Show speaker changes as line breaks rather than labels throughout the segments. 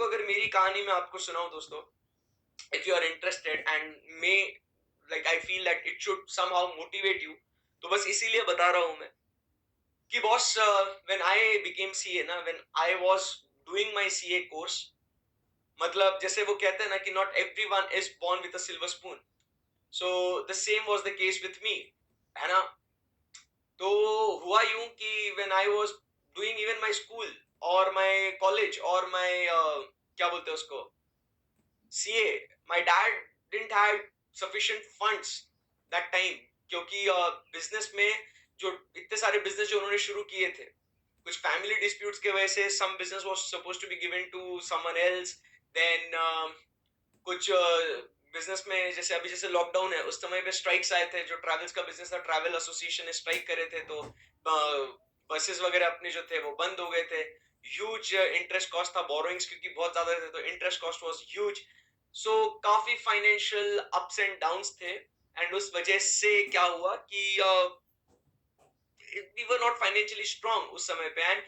अगर मेरी कहानी मैं आपको सुनाऊँ दोस्तों, if you are interested and may like I feel that it should somehow motivate you, तो बस इसीलिए बता रहा हूँ मैं कि boss, when I became CA ना, when I was doing my CA course, मतलब जैसे वो कहते हैं ना कि not everyone is born with a silver spoon, so the same was the case with me, है ना। तो हुआ यूं कि when I was doing even my school और माय कॉलेज और माय क्या बोलते हैं उसको, CA, my dad didn't had sufficient funds that time, क्योंकि बिजनेस में जो इतने सारे बिजनेस जो उन्होंने शुरू किए थे, कुछ फैमिली डिस्प्यूट्स की वजह से some business was supposed to be given to someone else, then कुछ बिजनेस में जैसे अभी जैसे लॉकडाउन है उस समय पे स्ट्राइक्स आए थे, जो ट्रैवल्स का बिजनेस था, ट्रैवल एसोसिएशन ने स्ट्राइक करे थे, तो बसेस वगैरह अपने जो थे वो बंद हो गए थे। ह्यूज इंटरेस्ट कॉस्ट था, बोरोइंग्स क्योंकि बहुत ज्यादा थे तो interest cost was huge. So काफी फाइनेंशियल अप्स एंड डाउन्स थे, एंड उस वजह से क्या हुआ कि we were not financially strong उस समय पे, एंड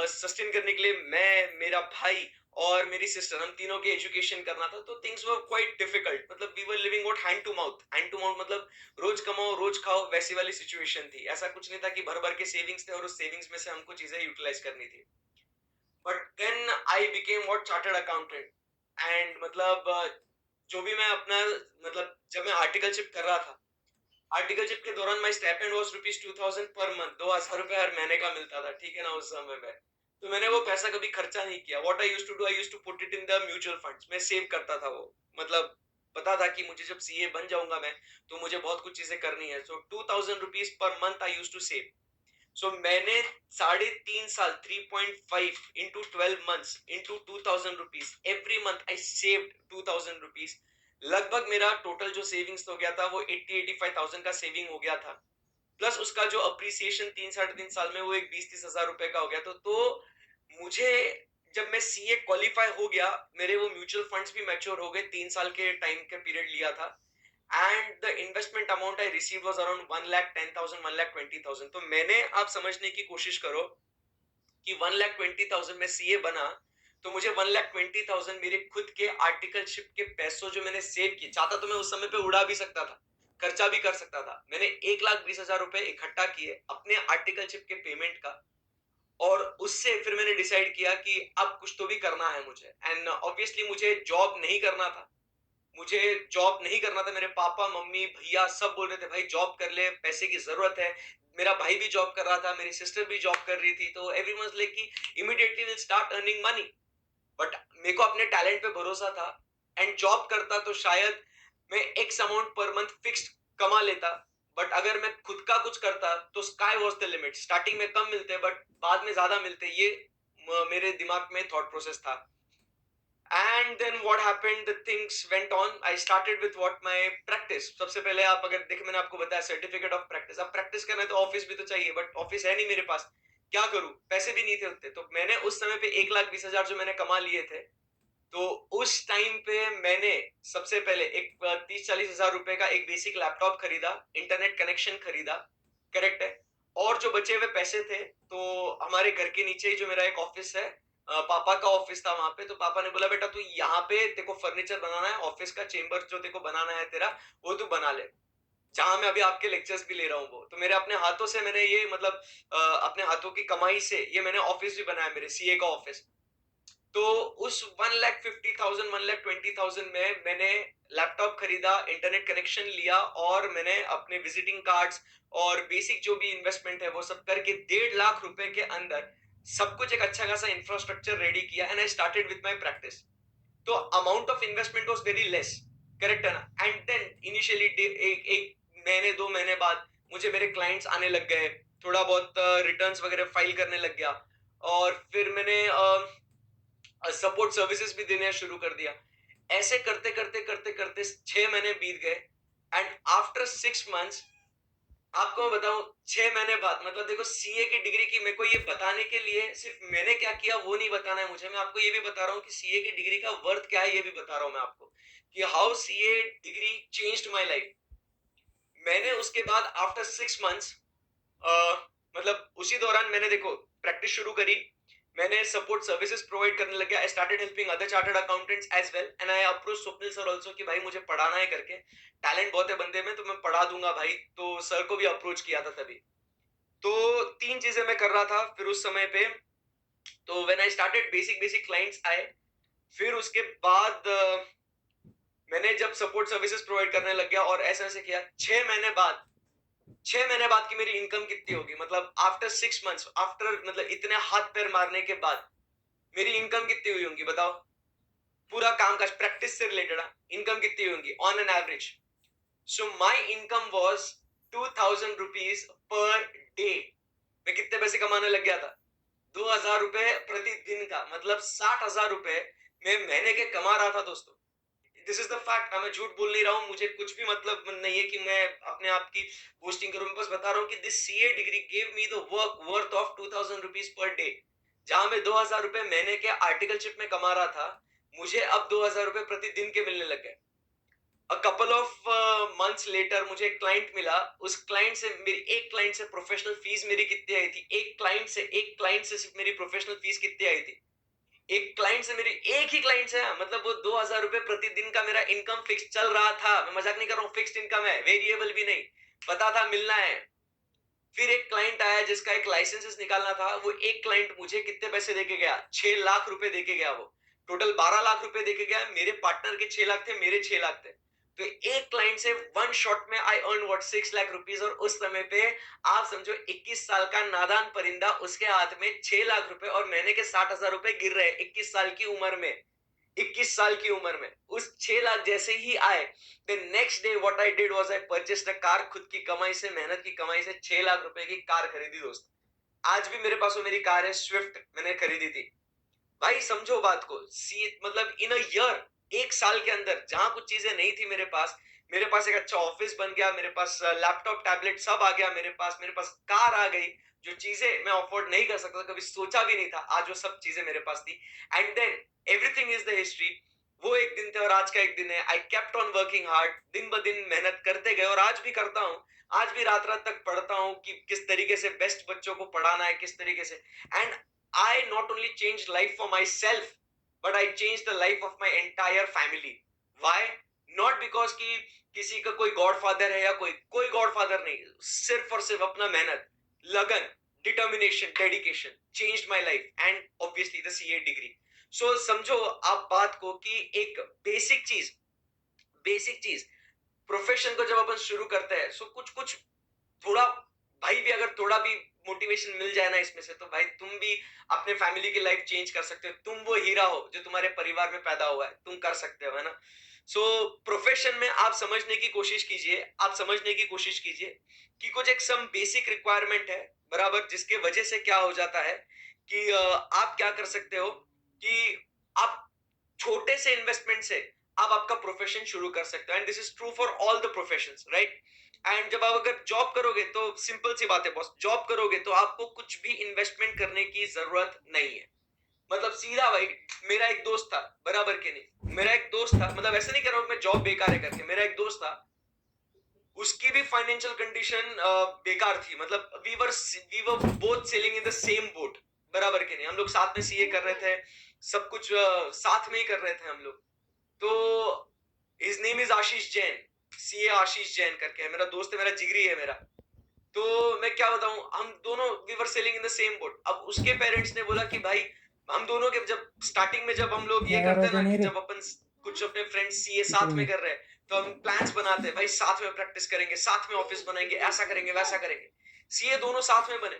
सस्टेन करने के लिए मैं, मेरा भाई और मेरी सिस्टर, हम तीनों के एजुकेशन करना था, तो थिंग्स वर क्वाइट डिफिकल्ट, मतलब we were living what hand to mouth, hand to mouth मतलब रोज कमाओ रोज खाओ वैसी वाली सिचुएशन थी। ऐसा कुछ नहीं था कि भर भर के सेविंग्स थे और उस सेविंग्स में से हमको चीजें यूटिलाइज करनी थी। But then I became what chartered accountant, and मतलब जो भी मैं अपना, मतलब जब मैं आर्टिकलशिप कर रहा था, आर्टिकलशिप के दौरान my stipend was rupees 2000 per month, 2000 रुपए हर महीने का मिलता था, ठीक है ना, उस समय में। तो मैंने वो पैसा कभी खर्चा नहीं किया। What I used to do, I used to put it in the mutual funds, मैं सेव करता था वो, मतलब पता था कि मुझे जब सीए बन जाऊंगा मैं, तो मुझे बहुत कुछ चीजें करनी है, सो 2000 रुपीज पर month I used to save. So मैंने 3.5 साल, 3.5 into 12 months into 2000 rupees, every month I saved 2000 rupees. लगभग मेरा टोटल जो सेविंग्स हो गया था वो 80-85 थाउजेंड का सेविंग हो गया था, प्लस उसका जो अप्रिसिएशन 3-3.5 साल में वो एक 20-30 हजार रुपए का हो गया। तो मुझे जब मैं सीए क्वालिफाई हो गया, मेरे वो म्यूचुअल फंड्स भी मैच्योर हो गए, 3 साल के टाइम का पीरियड लिया था, and the investment amount I receive was around 1,10,000, 1,20,000। तो मैंने, आप समझने की कोशिश करो कि 1,20,000 में सीए बना, तो मुझे 1,20,000 मेरे खुद के आर्टिकलशिप के पैसों जो मैंने सेव किए, चाहता तो मैं उस समय पे उड़ा भी सकता था, खर्चा भी कर सकता था। मैंने 1,20,000 रुपए इकट्ठा किए अपने आर्टिकलशिप के पेमेंट का, और उससे फिर मैंने डिसाइड किया कि अब कुछ तो भी करना है मुझे, एंड ऑब्वियसली मुझे जॉब नहीं करना था, मुझे जॉब नहीं करना था। मेरे पापा मम्मी भैया सब बोल रहे थे भाई जॉब कर ले, पैसे की जरूरत है। मेरा भाई भी जॉब कर रहा था, मेरी सिस्टर भी जॉब कर रही थी, तो एवरीवन वाज लाइक कि immediately will start earning money. But मेरे को अपने टैलेंट पे भरोसा था, एंड जॉब करता तो शायद मैं x amount per month fixed कमा लेता। बट अगर मैं खुद का कुछ करता तो sky was the limit, starting में कम मिलते बट बाद में ज्यादा मिलते, ये मेरे दिमाग में थॉट प्रोसेस था। And then what happened, the things went on, I started with what my practice. सबसे पहले आप अगर देखें, मैंने आपको बताया सर्टिफिकेट ऑफ प्रैक्टिस, अब प्रैक्टिस करना है तो ऑफिस भी तो चाहिए, बट ऑफिस है नहीं मेरे पास, क्या करूं, पैसे भी नहीं थे उतने। तो मैंने उस समय पे 1,20,000 जो मैंने कमा लिए थे, तो उस टाइम पे मैंने सबसे पहले एक 30-40 हजार रुपए का एक बेसिक लैपटॉप खरीदा, इंटरनेट कनेक्शन खरीदा, करेक्ट है। और जो बचे हुए पैसे थे, तो हमारे घर के नीचे ही जो मेरा एक ऑफिस है, पापा का ऑफिस था वहां पे, तो पापा ने बोला बेटा तू यहाँ पे तेरे को फर्नीचर बनाना है, ऑफिस का चेंबर जो तेरे को बनाना है तेरा, वो तू बना ले, जहां मैं अभी आपके लेक्चर्स भी ले रहा हूँ वो। तो मेरे अपने हाथों से मैंने ये, मतलब अपने हाथों की कमाई से ये मैंने ऑफिस भी बनाया, मेरे सीए का ऑफिस। तो उस 1,50,000, 1,20,000 में मैंने लैपटॉप खरीदा, इंटरनेट कनेक्शन लिया, और मैंने अपने विजिटिंग कार्ड्स और बेसिक जो भी इन्वेस्टमेंट है वो सब करके 1.5 लाख रुपए के अंदर सब कुछ एक अच्छा खासा इंफ्रास्ट्रक्चर रेडी किया, and I started with my practice. तो amount of investment was very less, correct है ना। एंड देन इनिशियली एक एक महीने 2 महीने बाद मुझे मेरे क्लाइंट्स आने लग गए, थोड़ा बहुत रिटर्न्स वगैरह फाइल करने लग गया, और फिर मैंने सपोर्ट सर्विसेज भी देना शुरू कर दिया। ऐसे करते करते करते करते 6 महीने बीत गए, एंड आफ्टर 6 मंथ्स, आपको मैं बताऊं, 6 महीने बाद, मतलब देखो सीए की डिग्री की, मेरे को ये बताने के लिए सिर्फ मैंने क्या किया वो नहीं बताना है मुझे, मैं आपको ये भी बता रहा हूँ कि सीए की डिग्री का वर्थ क्या है, ये भी बता रहा हूँ मैं आपको कि how CA degree changed my life. मैंने उसके बाद आफ्टर 6 मंथ्स, मतलब उसी दौरान मैंने देखो प्रैक्टिस शुरू करी, मैंने सपोर्ट सर्विसेज प्रोवाइड करने लग गया। I started helping other chartered accountants as well and I approach Swapnil sir also कि भाई मुझे पढ़ाना है करके, टैलेंट बहुत है बंदे में तो मैं पढ़ा दूंगा भाई। तो सर को भी अप्रोच किया था तभी। तो 3 चीजें मैं कर रहा था फिर उस समय पे। तो when I started basic basic clients आए। फिर उसके बाद मैंने जब सपोर्ट सर्विसेज प्रोवाइड करने लग गया और ऐसे ऐसे किया, 6 महीने बाद की मेरी इनकम कितनी होगी, मतलब आफ्टर 6 मंथ्स, आफ्टर मतलब इतने हाथ पैर मारने के बाद मेरी इनकम कितनी हुई होंगी बताओ। पूरा काम काज प्रैक्टिस से रिलेटेड इनकम कितनी हुई होंगी on an average. So my income was 2000 rupees per day. मैं कितने पैसे कमाने लग गया था, 2000 रुपए प्रतिदिन का, मतलब 60,000 रुपए मैं महीने के कमा रहा था दोस्तों। दिस इज द फैक्ट, मैं झूठ बोल नहीं रहा हूँ, मुझे कुछ भी मतलब नहीं है कि मैं अपने आप की पोस्टिंग करूं। मैं बस बता रहा हूँ कि this CA degree give me the work worth of 2000 rupees per day. जहां मैं 2000 रुपए महीने के आर्टिकलशिप में कमा रहा था, मुझे अब 2000 रुपए प्रतिदिन के मिलने लग गए। A couple of months later मुझे एक क्लाइंट मिला। उस क्लाइंट से मेरी एक क्लाइंट से प्रोफेशनल फीस मेरी कितनी आई थी, एक क्लाइंट से सिर्फ मेरी प्रोफेशनल फीस कितनी आई थी। एक क्लाइंट से मेरी, एक ही क्लाइंट से, मतलब वो 2000 रुपए प्रतिदिन का मेरा इनकम फिक्स चल रहा था। मैं मजाक नहीं कर रहा हूँ, फिक्स्ड इनकम है, वेरिएबल भी नहीं, पता था मिलना है। फिर एक क्लाइंट आया जिसका एक लाइसेंस निकालना था। वो एक क्लाइंट मुझे कितने पैसे देके गया, 6 लाख रुपए देके गया। वो टोटल 12 लाख रुपए देके गया। मेरे पार्टनर के 6 लाख थे, मेरे 6 लाख थे। तो एक क्लाइंट से वन शॉट में I earn what 6 lakh rupees. और उस समय पे आप समझो 21 साल का नादान परिंदा, उसके हाथ में 6 लाख रुपए और महीने के 60,000 रुपए गिर रहे हैं 21 साल की उम्र में। 21 साल की उम्र में उस 6 लाख जैसे ही आए, the next day what I did was I purchased a car. खुद की कमाई से, मेहनत की कमाई से 6 लाख रुपए की कार खरीदी दोस्त। आज भी मेरे पास वो मेरी कार है, स्विफ्ट, मैंने खरीदी थी। भाई समझो बात को, सी मतलब इन अ ईयर, एक साल के अंदर, जहां कुछ चीजें नहीं थी मेरे पास एक अच्छा ऑफिस बन गया, मेरे पास लैपटॉप टैबलेट सब आ गया, मेरे पास कार आ गई। जो चीजें मैं अफोर्ड नहीं कर सकता, कभी सोचा भी नहीं था, आज वो सब चीजें मेरे पास थी। And then everything is the history. वो एक दिन थे और आज का एक दिन है। I kept on working hard, दिन ब दिन मेहनत करते गए और आज भी करता हूँ। आज भी रात रात तक पढ़ता हूँ कि किस तरीके से बेस्ट बच्चों को पढ़ाना है, किस तरीके से। And I not only changed life for myself, but I changed the life of my entire family. Why? Not because कि किसी का कोई गॉडफादर है या कोई गॉडफादर नहीं, सिर्फ और सिर्फ अपना मेहनत, लगन, determination, dedication changed my life and obviously the CA degree. So समझो आप बात को कि एक बेसिक चीज प्रोफेशन को जब अपन शुरू करते हैं, सो कुछ कुछ थोड़ा, भाई भी अगर थोड़ा भी मोटिवेशन मिल जाए ना इसमें से, तो भाई तुम भी अपने फैमिली की लाइफ चेंज कर सकते हो। तुम वो हीरा हो जो तुम्हारे परिवार में पैदा हुआ है, तुम कर सकते हो, है ना। सो प्रोफेशन में आप समझने की कोशिश कीजिए, कि कुछ एक सम बेसिक रिक्वायरमेंट है, बराबर, जिसके वजह से क्या हो जाता है कि आप क्या कर सकते हो कि आप छोटे से इन्वेस्टमेंट से आप आपका प्रोफेशन शुरू कर सकते हो। And this is true for all the professions, right. And जब आप अगर जॉब करोगे तो सिंपल सी बात है बॉस, जॉब करोगे तो आपको कुछ भी इन्वेस्टमेंट करने की जरूरत नहीं है। मतलब सीधा भाई, मेरा एक दोस्त था, बराबर के नहीं, मेरा एक दोस्त था, मतलब ऐसे नहीं कह रहा हूं मैं जॉब बेकार है करके, मेरा एक दोस्त था, उसकी भी फाइनेंशियल कंडीशन बेकार थी। मतलब we were both sailing in the same boat, बराबर के नहीं, हम लोग साथ में सीए कर रहे थे, सब कुछ साथ में ही कर रहे थे हम लोग। तो his name is Ashish Jain, CA Ashish Jain करके है, मेरा दोस्त है, मेरा जिगरी है मेरा। तो मैं क्या बताऊं, हम दोनों we were sailing in the same boat. अब उसके पेरेंट्स ने बोला कि भाई, हम दोनों के जब स्टार्टिंग में जब हम लोग ये करते हैं ना, कि जब अपन कुछ अपने फ्रेंड्स सीए साथ में कर रहे हैं, तो हम प्लान्स बनाते हैं, भाई साथ में प्रैक्टिस करेंगे, साथ में ऑफिस बनाएंगे, ऐसा करेंगे वैसा करेंगे। सीए दोनों साथ में बने।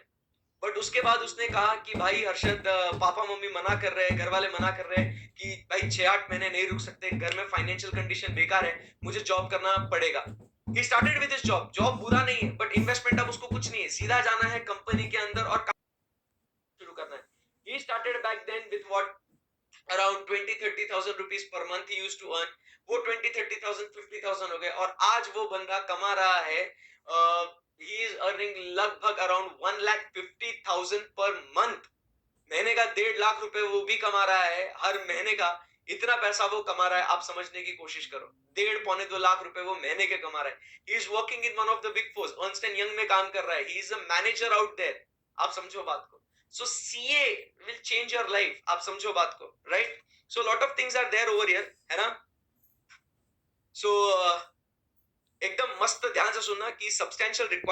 बट उसके बाद उसने कहा कि भाई हर्षद, पापा मम्मी मना कर रहे हैं, घर वाले मना कर रहे हैं कि भाई 6-8 महीने नहीं रुक सकते, घर में फाइनेंशियल कंडीशन बेकार है, मुझे जॉब करना पड़ेगा। He started with his job. Job बुरा नहीं है, बट इन्वेस्टमेंट अब उसको कुछ नहीं है, सीधा जाना है कंपनी के अंदर और शुरू करना है। He started back then with what around 20-30,000 rupees पर month he used to earn. वो 20-30,000 50,000 हो गए और आज वो बंदा कमा रहा है, ही इज अर्निंग लगभग अराउंड 1,50,000 पर मंथ। महीने का 1.5 लाख रुपए वो भी कमा रहा है हर महीने का। इतना पैसा वो कमा रहा है, आप समझने की कोशिश करो। 1.5 पौने 2 लाख रुपए वो महीने के कमा रहा है। He is working in one of the big fours, Ernst and Young में काम कर रहा है, he is a manager out there. आप समझो बात को। So CA will change your life, आप समझो बात को, right? So lot of things are there over here, है ना? सो एकदम मस्त ध्यान से सुनना कि सब्सटेंशियल रिक्वायरमेंट